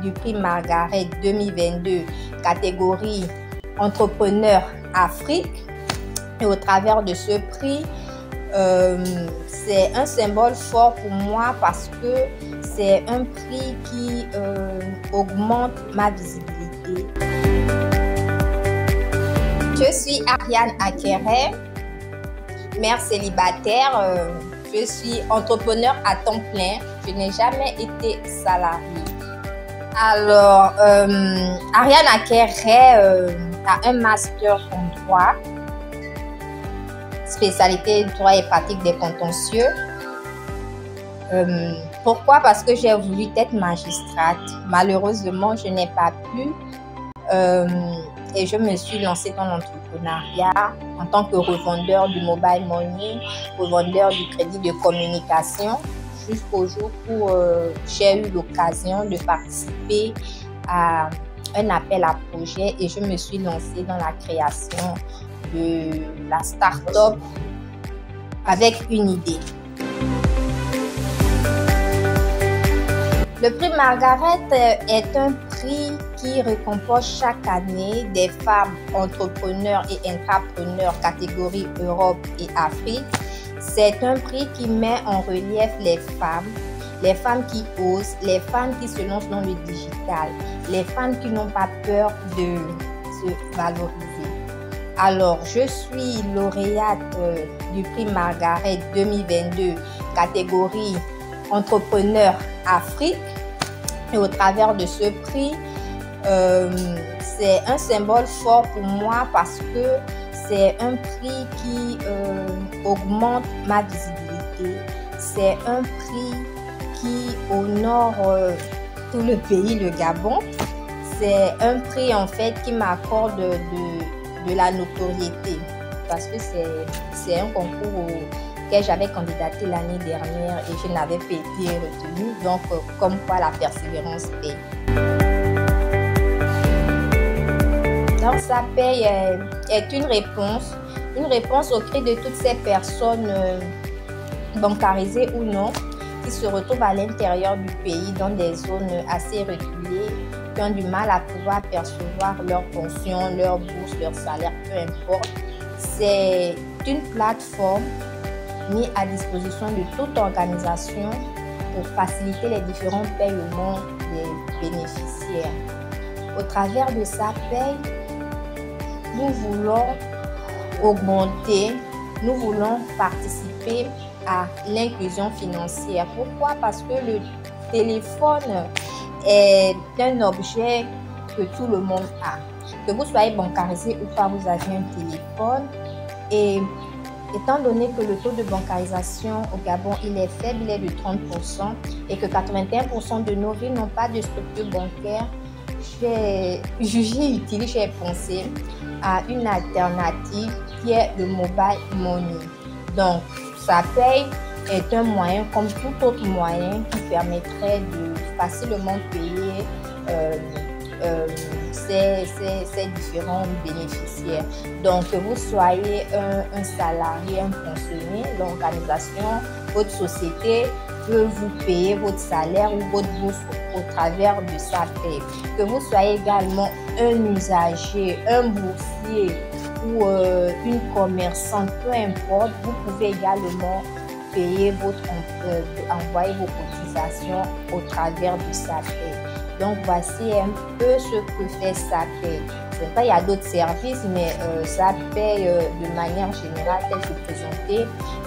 du prix Margaret 2022, catégorie Entrepreneur Afrique. Et au travers de ce prix, c'est un symbole fort pour moi parce que c'est un prix qui augmente ma visibilité. Je suis Ariane Akere, mère célibataire. Je suis entrepreneur à temps plein. Je n'ai jamais été salariée. Alors, Ariane Akere a un master en droit, spécialité droit et pratique des contentieux. Pourquoi? Parce que j'ai voulu être magistrate. Malheureusement, je n'ai pas pu. Et je me suis lancée dans l'entrepreneuriat en tant que revendeur du mobile money, revendeur du crédit de communication, jusqu'au jour où j'ai eu l'occasion de participer à un appel à projet et je me suis lancée dans la création de la start-up avec une idée. Le prix Margaret est un prix qui récompense chaque année des femmes entrepreneurs et intrapreneurs catégorie Europe et Afrique. C'est un prix qui met en relief les femmes qui osent, les femmes qui se lancent dans le digital, les femmes qui n'ont pas peur de se valoriser. Alors, je suis lauréate du prix Margaret 2022, catégorie Entrepreneur Afrique. Et au travers de ce prix, c'est un symbole fort pour moi parce que c'est un prix qui augmente ma visibilité. C'est un prix qui honore tout le pays, le Gabon. C'est un prix en fait qui m'accorde de la notoriété parce que c'est un concours auquel j'avais candidaté l'année dernière et je n'avais pas été retenue. Donc, comme quoi la persévérance paye. Donc, ça paye est une réponse au cri de toutes ces personnes bancarisées ou non qui se retrouvent à l'intérieur du pays dans des zones assez reculées, qui ont du mal à pouvoir percevoir leur pension, leur bourse, leur salaire, peu importe. C'est une plateforme mise à disposition de toute organisation pour faciliter les différents paiements des bénéficiaires. Au travers de sa paye, nous voulons augmenter, nous voulons participer à l'inclusion financière. Pourquoi? Parce que le téléphone est un objet que tout le monde a. Que vous soyez bancarisé ou pas, vous avez un téléphone. Et étant donné que le taux de bancarisation au Gabon il est faible, il est de 30% et que 81% de nos villes n'ont pas de structure bancaire, j'ai jugé utile, j'ai pensé à une alternative qui est le mobile money. Donc, ça paye est un moyen comme tout autre moyen qui permettrait de facilement payer ces différents bénéficiaires. Donc, que vous soyez un salarié, un pensionné, l'organisation, votre société peut vous payer votre salaire ou votre bourse au travers de sa paie. Que vous soyez également un usager, un boursier ou une commerçante, peu importe, vous pouvez également payer envoyer vos cotisations au travers de sa paie. Donc, voici un peu ce que fait SAPAY. C'est pas, il y a d'autres services, mais SAPAY, de manière générale, tel que présenté,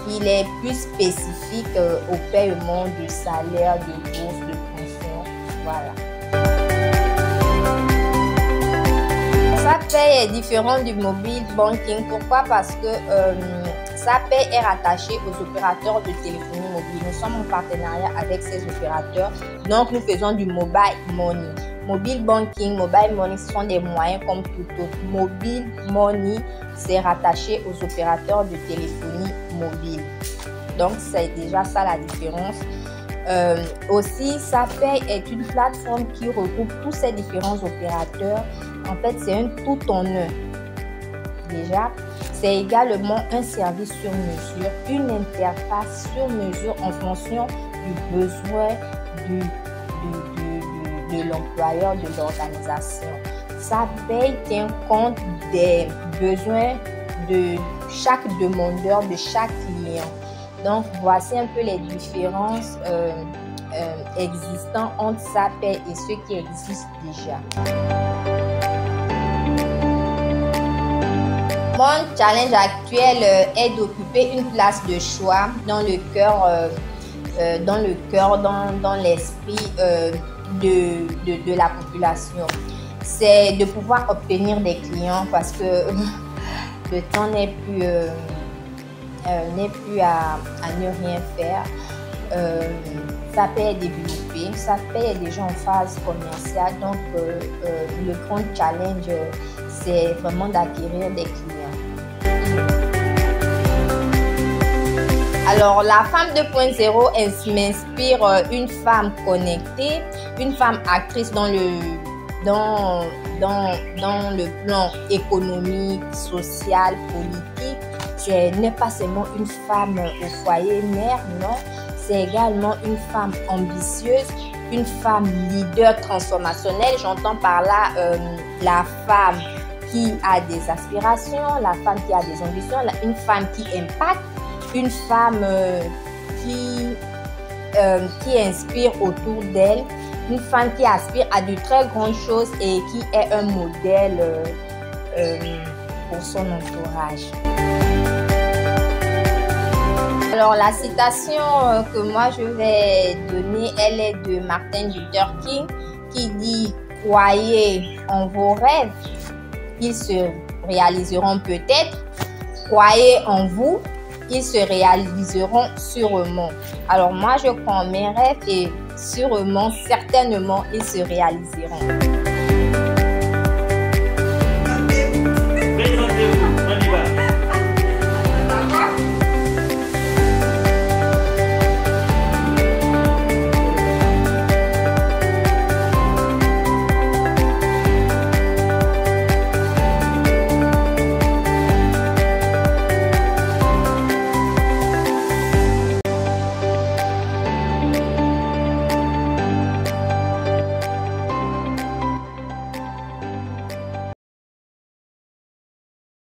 il est plus spécifique au paiement de salaire, de bourse, de pension. Voilà. SAPAY est différent du mobile banking. Pourquoi? Parce que SAPAY est rattaché aux opérateurs de téléphonie mobile. Nous sommes en partenariat avec ces opérateurs. Donc, nous faisons du mobile money. Mobile banking, mobile money, ce sont des moyens comme tout autre. Mobile money, c'est rattaché aux opérateurs de téléphonie mobile. Donc, c'est déjà ça la différence. Aussi, SAPAY est une plateforme qui regroupe tous ces différents opérateurs. En fait, c'est un tout en un. Déjà, c'est également un service sur mesure, une interface sur mesure en fonction du besoin de de l'employeur, de l'organisation. Sa paye tient compte des besoins de chaque demandeur, de chaque client. Donc, voici un peu les différences existantes entre sa paye et ce qui existe déjà. Mon challenge actuel est d'occuper une place de choix dans le cœur, dans l'esprit de la population. C'est de pouvoir obtenir des clients parce que le temps n'est plus à ne rien faire. Ça peut être développé, ça peut être déjà en phase commerciale. Donc, le grand challenge, c'est vraiment d'acquérir des clients. Alors, la femme 2.0, elle m'inspire une femme connectée, une femme actrice dans le plan économique, social, politique. Ce n'est pas seulement une femme au foyer mère, non. C'est également une femme ambitieuse, une femme leader transformationnelle. J'entends par là la femme qui a des aspirations, la femme qui a des ambitions, une femme qui impacte, une femme qui inspire autour d'elle, une femme qui aspire à de très grandes choses et qui est un modèle pour son entourage. Alors, la citation que moi je vais donner, elle est de Martin Luther King qui dit « Croyez en vos rêves, ils se réaliseront peut-être. Croyez en vous, ils se réaliseront sûrement. » Alors moi, je crois en mes rêves et sûrement, certainement, ils se réaliseront.